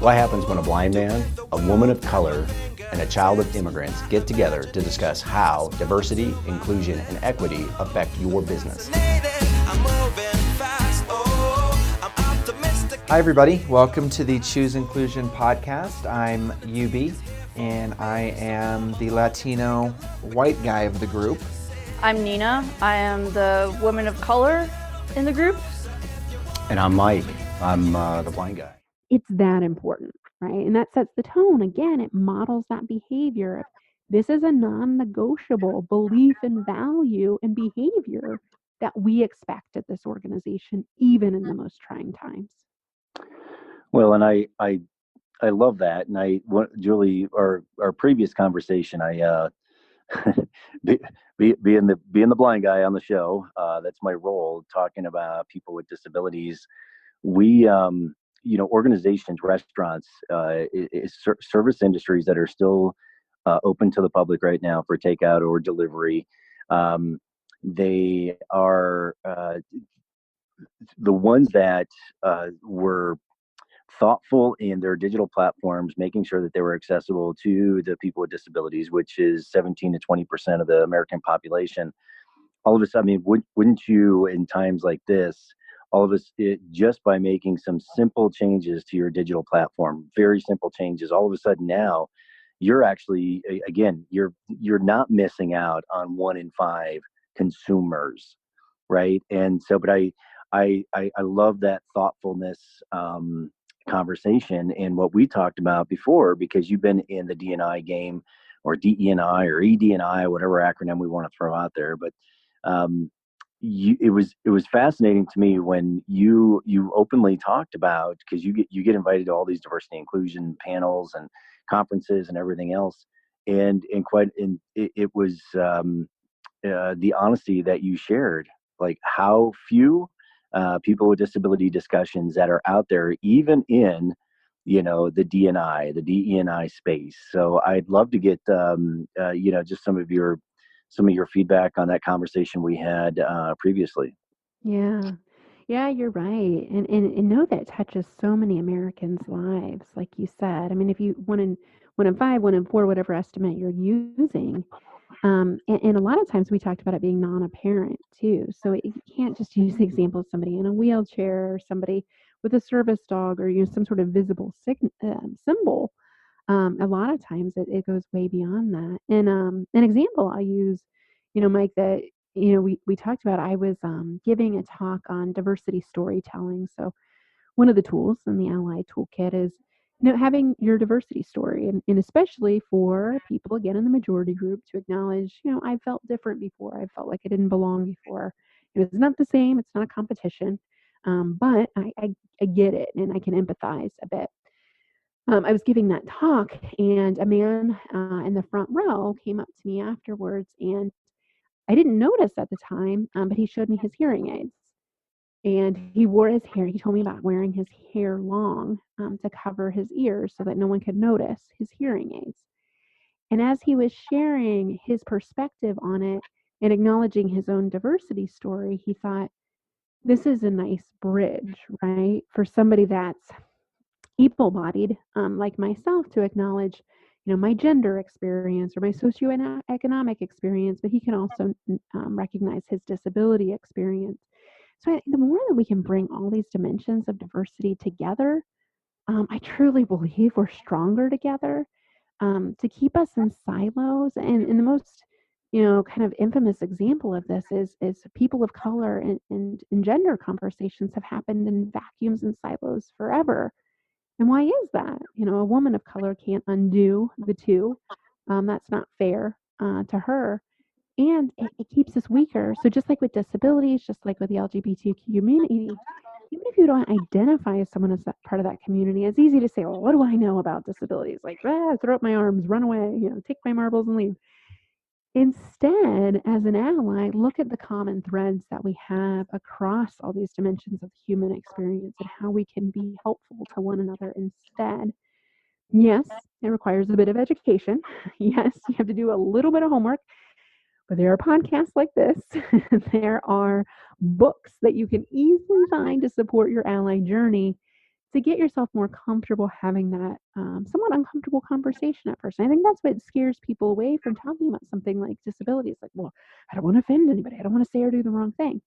What happens when a blind man, a woman of color, and a child of immigrants get together to discuss how diversity, inclusion, and equity affect your business? Hi, everybody. Welcome to the Choose Inclusion podcast. I'm UB, and I am the Latino white guy of the group. I'm Nina. I am the woman of color in the group. And I'm Mike. I'm the blind guy. It's that important, right? And that sets the tone. Again, it models that behavior of this is a non-negotiable belief and value and behavior that we expect at this organization, even in the most trying times. Well, and I love that. And Julie, our previous conversation, being the blind guy on the show, that's my role, talking about people with disabilities. We, organizations, restaurants, service industries that are still open to the public right now for takeout or delivery. They are the ones that were thoughtful in their digital platforms, making sure that they were accessible to the people with disabilities, which is 17 to 20% of the American population. All of us, wouldn't you, in times like this, all of us, just by making some simple changes to your digital platform, very simple changes, all of a sudden now, you're actually, again, you're not missing out on 1 in 5 consumers, right? And so, but I love that thoughtfulness conversation and what we talked about before, because you've been in the D&I game, or DE&I or ED&I, whatever acronym we want to throw out there. But it was fascinating to me when you openly talked about, because you get invited to all these diversity inclusion panels and conferences and everything else, and it was the honesty that you shared, like how few people with disability discussions that are out there, even in the D&I, the DE&I space. So I'd love to get just some of your feedback on that conversation we had previously. Yeah, you're right. And know that it touches so many Americans' lives, like you said. I mean, if you 1 in 5, 1 in 4, whatever estimate you're using. And a lot of times we talked about it being non-apparent too. So you can't just use the example of somebody in a wheelchair or somebody with a service dog or some sort of visible symbol. A lot of times it goes way beyond that. And an example I'll use, Mike, that we talked about. I was giving a talk on diversity storytelling. So one of the tools in the Ally toolkit is having your diversity story, and especially for people, again, in the majority group, to acknowledge, I felt different before. I felt like I didn't belong before. It's not the same. It's not a competition. But I get it, and I can empathize a bit. I was giving that talk, and a man in the front row came up to me afterwards, and I didn't notice at the time, but he showed me his hearing aids. And he wore his hair. He told me about wearing his hair long to cover his ears so that no one could notice his hearing aids. And as he was sharing his perspective on it and acknowledging his own diversity story, he thought, this is a nice bridge, right? For somebody that's able-bodied, like myself, to acknowledge, my gender experience or my socioeconomic experience, but he can also recognize his disability experience. So I think the more that we can bring all these dimensions of diversity together, I truly believe we're stronger together. To keep us in silos, and the most, kind of infamous example of this is people of color and gender conversations have happened in vacuums and silos forever. And why is that? A woman of color can't undo the two. That's not fair to her. And it keeps us weaker. So just like with disabilities, just like with the LGBTQ community, even if you don't identify as someone as that part of that community, it's easy to say, well, what do I know about disabilities? Like, throw up my arms, run away, take my marbles and leave. Instead, as an ally, look at the common threads that we have across all these dimensions of the human experience and how we can be helpful to one another instead. Yes, it requires a bit of education. Yes, you have to do a little bit of homework. But there are podcasts like this. There are books that you can easily find to support your ally journey to get yourself more comfortable having that somewhat uncomfortable conversation at first. And I think that's what scares people away from talking about something like disabilities. Like, well, I don't want to offend anybody. I don't want to say or do the wrong thing.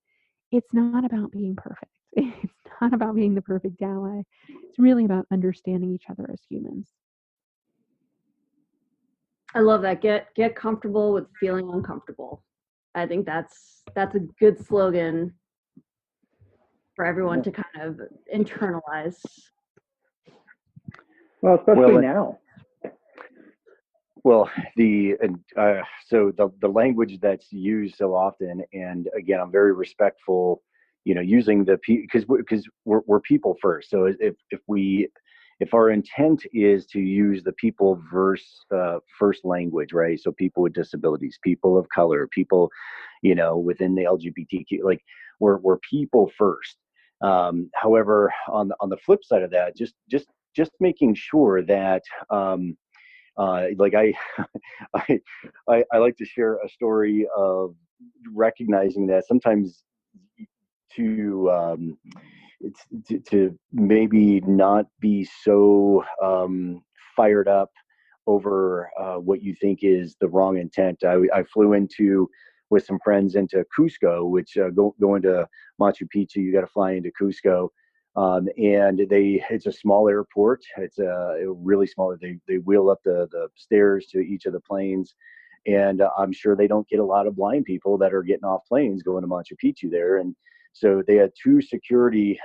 It's not about being perfect. It's not about being the perfect ally. It's really about understanding each other as humans. I love that. Get comfortable with feeling uncomfortable. I think that's a good slogan for everyone to kind of internalize. Well, especially now. Well, so the language that's used so often, and again, I'm very respectful, using because we're people first. So if our intent is to use the people first language, right? So people with disabilities, people of color, people, within the LGBTQ, like we're people first. However, on the flip side of that, just making sure that like I like to share a story of recognizing that sometimes to to maybe not be so fired up over what you think is the wrong intent. I flew with some friends into Cusco, which going to Machu Picchu, you got to fly into Cusco. And it's a small airport. It's a really small. They wheel up the stairs to each of the planes, and I'm sure they don't get a lot of blind people that are getting off planes going to Machu Picchu there. And so they had two security,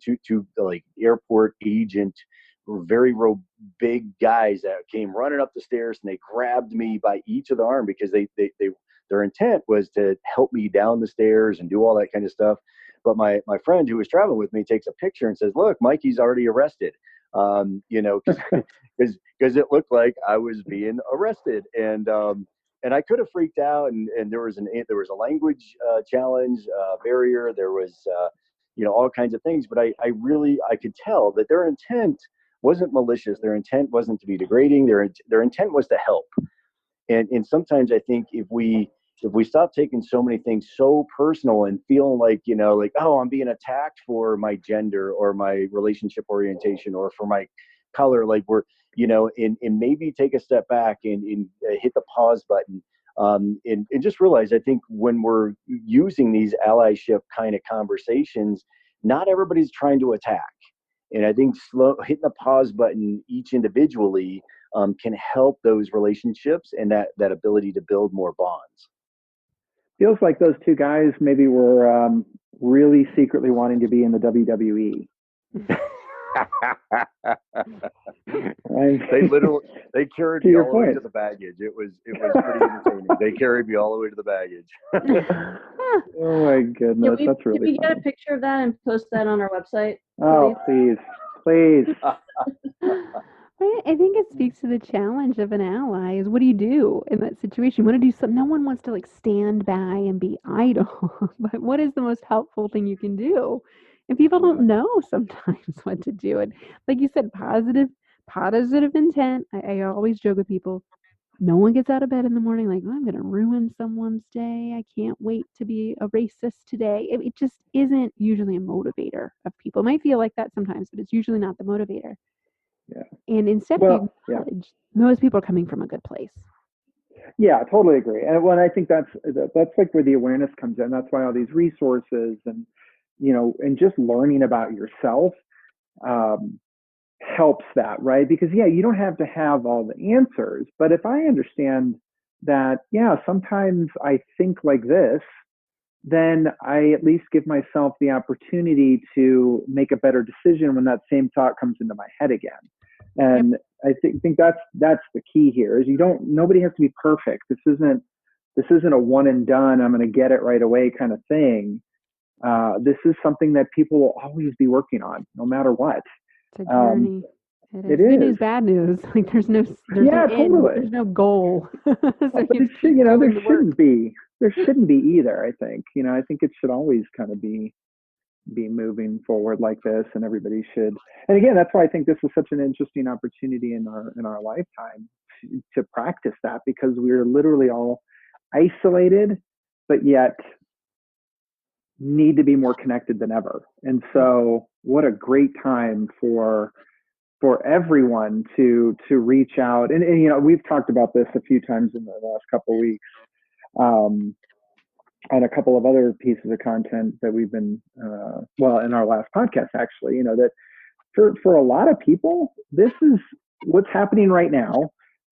two like airport agent, very big guys that came running up the stairs, and they grabbed me by each of the arm because their intent was to help me down the stairs and do all that kind of stuff. But my friend who was traveling with me takes a picture and says, "Look, Mikey's already arrested," because it looked like I was being arrested, and I could have freaked out, and there was a language challenge barrier, there was all kinds of things, but I could tell that their intent wasn't malicious, their intent wasn't to be degrading, their intent was to help, and sometimes I think if we stop taking so many things so personal and feeling like, oh, I'm being attacked for my gender or my relationship orientation or for my color, like we're, and maybe take a step back and hit the pause button. And just realize, I think when we're using these allyship kind of conversations, not everybody's trying to attack. And I think hitting the pause button each individually can help those relationships and that ability to build more bonds. Feels like those two guys maybe were really secretly wanting to be in the WWE. They carried me all the way to the baggage. It was pretty entertaining. They carried me all the way to the baggage. Oh my goodness, that's really funny. Can we get a picture of that and post that on our website? Oh, please. I think it speaks to the challenge of an ally is what do you do in that situation? You want to do something. No one wants to stand by and be idle, but what is the most helpful thing you can do? And people don't know sometimes what to do. And like you said, positive intent. I always joke with people. No one gets out of bed in the morning like, oh, I'm going to ruin someone's day. I can't wait to be a racist today. It just isn't usually a motivator of people. It might feel like that sometimes, but it's usually not the motivator. Yeah. And instead, most people are coming from a good place. Yeah, I totally agree. And when I think that's like where the awareness comes in. That's why all these resources and and just learning about yourself helps that, right? Because you don't have to have all the answers, but if I understand that, sometimes I think like this, then I at least give myself the opportunity to make a better decision when that same thought comes into my head again. And I think that's the key here is nobody has to be perfect. This isn't a one and done, I'm going to get it right away kind of thing. This is something that people will always be working on no matter what. It's a journey. It Good is. news, bad news. Like there's no totally. end, there's no goal. So but there shouldn't be either, I think. I think it should always kind of be moving forward like this, and everybody should. And again, that's why I think this is such an interesting opportunity in our lifetime to practice that, because we're literally all isolated, but yet need to be more connected than ever. And so what a great time for everyone to reach out. And you know, we've talked about this a few times in the last couple of weeks, um, on a couple of other pieces of content that we've been, well, in our last podcast, actually, you know, that for a lot of people, this is what's happening right now.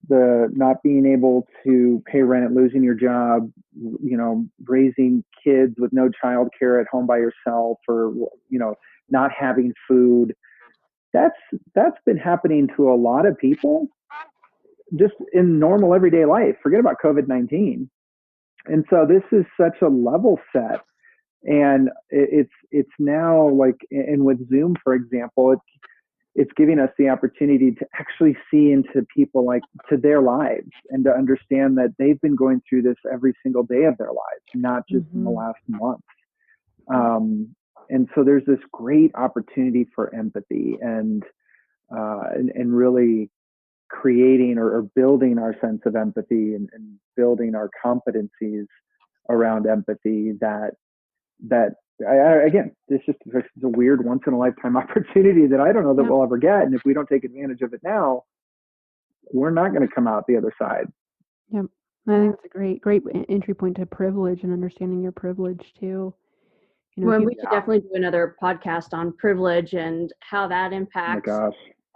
The not being able to pay rent, losing your job, you know, raising kids with no child care at home by yourself, or, you know, not having food. That's been happening to a lot of people just in normal everyday life. Forget about COVID-19. And so this is such a level set. And it's now like, and with Zoom, for example, it's giving us the opportunity to actually see into people, like, to their lives, and to understand that they've been going through this every single day of their lives, not just in the last month. And so there's this great opportunity for empathy, and really creating or building our sense of empathy, and building our competencies around empathy, that again, it's a weird once in a lifetime opportunity that I don't know that we'll ever get. And if we don't take advantage of it now, we're not going to come out the other side. Yep. I think it's a great entry point to privilege and understanding your privilege too. You know, Well, we should definitely do another podcast on privilege and how that impacts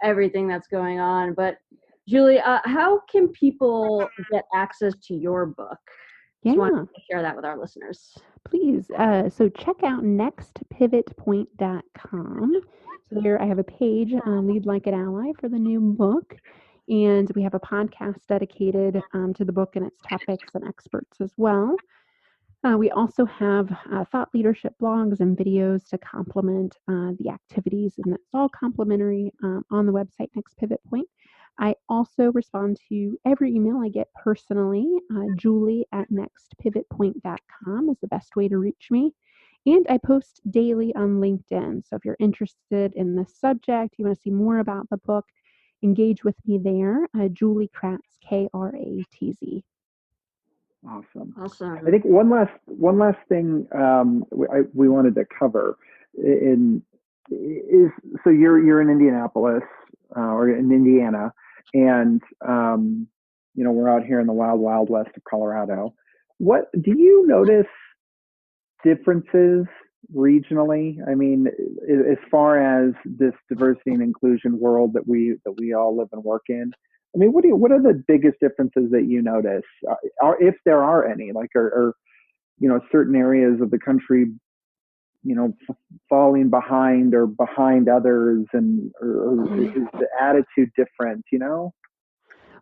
everything that's going on. But Julie, how can people get access to your book? Just wanted to share that with our listeners. Please. So check out nextpivotpoint.com. So there I have a page, Lead Like an Ally, for the new book. And we have a podcast dedicated to the book and its topics and experts as well. We also have thought leadership blogs and videos to complement the activities, and that's all complimentary on the website Next Pivot Point. I also respond to every email I get personally. Julie@nextpivotpoint.com is the best way to reach me. And I post daily on LinkedIn. So if you're interested in this subject, you want to see more about the book, engage with me there. Julie Kratz, Kratz. Awesome. Awesome. I think one last thing we wanted to cover is, so you're in Indianapolis, or in Indiana, and you know, we're out here in the wild west of Colorado. What do you notice differences regionally? I mean, as far as this diversity and inclusion world that we all live and work in, I mean, what are the biggest differences that you notice, if there are any? Like, are you know, certain areas of the country, you know, falling behind or behind others, and or is the attitude different? You know?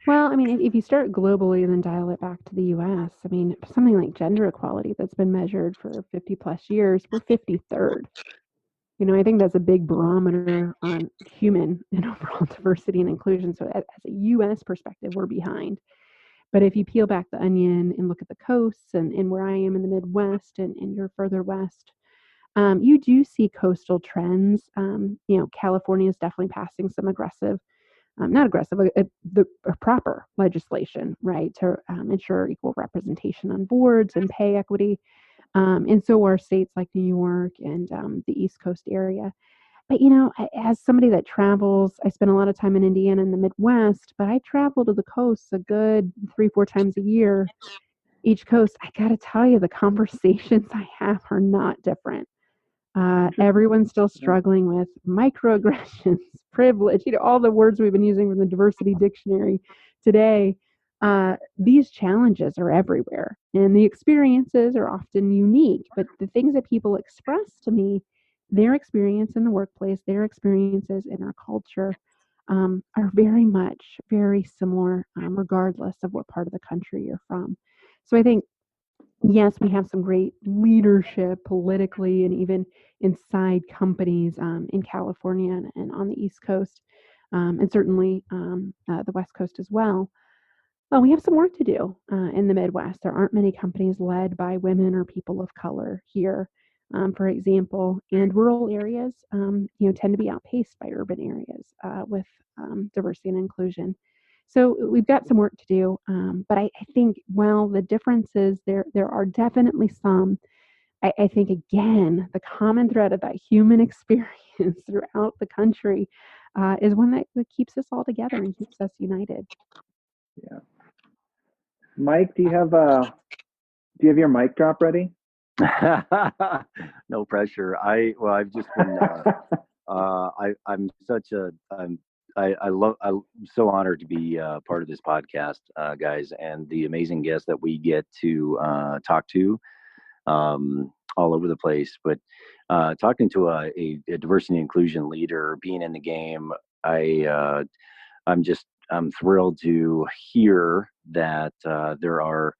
Well, I mean, if you start globally and then dial it back to the U.S., I mean, something like gender equality that's been measured for 50 plus years, we're 53rd. You know, I think that's a big barometer on human and overall diversity and inclusion. So as a U.S. perspective, we're behind. But if you peel back the onion and look at the coasts, and where I am in the Midwest, and you're further west, you do see coastal trends. You know, California is definitely passing some the proper legislation, right, to ensure equal representation on boards and pay equity. And so are states like New York and the East Coast area. But, you know, as somebody that travels, I spend a lot of time in Indiana and the Midwest, but I travel to the coasts a good 3-4 times a year. Each coast, I got to tell you, the conversations I have are not different. Everyone's still struggling with microaggressions, privilege, you know, all the words we've been using from the diversity dictionary today. These challenges are everywhere, and the experiences are often unique, but the things that people express to me, their experience in the workplace, their experiences in our culture, are very similar, regardless of what part of the country you're from. So I think, yes, we have some great leadership politically and even inside companies in California and on the East Coast, and certainly the West Coast as well. Well, we have some work to do in the Midwest. There aren't many companies led by women or people of color here, for example, and rural areas, you know, tend to be outpaced by urban areas with diversity and inclusion. So we've got some work to do, but I think, well, the differences there are definitely some. I think, again, the common thread of that human experience throughout the country is one that keeps us all together and keeps us united. Yeah. Mike, do you have your mic drop ready? No pressure. I've just been. I'm so honored to be part of this podcast, guys, and the amazing guests that we get to talk to all over the place. But talking to a diversity and inclusion leader, being in the game, I'm thrilled to hear that there are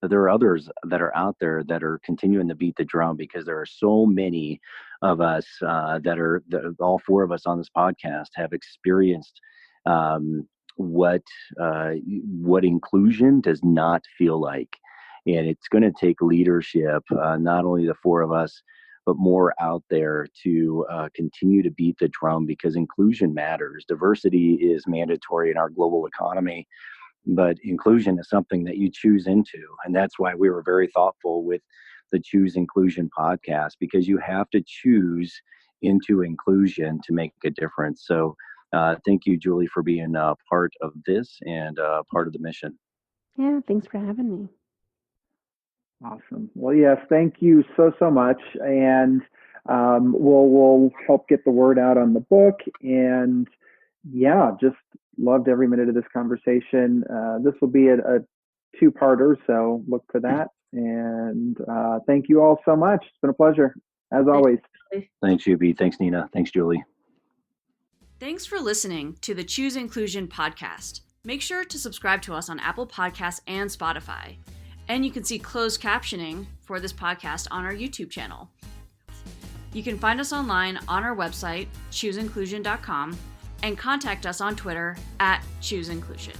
others that are out there that are continuing to beat the drum, because there are so many of us that all four of us on this podcast have experienced what inclusion does not feel like. And it's going to take leadership, not only the four of us, but more out there to continue to beat the drum, because inclusion matters. Diversity is mandatory in our global economy, but inclusion is something that you choose into. And that's why we were very thoughtful with the Choose Inclusion podcast, because you have to choose into inclusion to make a difference. So thank you, Julie, for being part of this and part of the mission. Yeah, thanks for having me. Awesome. Well, yes, thank you so much. And we'll help get the word out on the book. And yeah, just loved every minute of this conversation. This will be a two-parter, so look for that. And thank you all so much. It's been a pleasure, as always. Thanks, UB. Thanks, Nina. Thanks, Julie. Thanks for listening to the Choose Inclusion podcast. Make sure to subscribe to us on Apple Podcasts and Spotify. And you can see closed captioning for this podcast on our YouTube channel. You can find us online on our website, chooseinclusion.com, and contact us on Twitter @ChooseInclusion.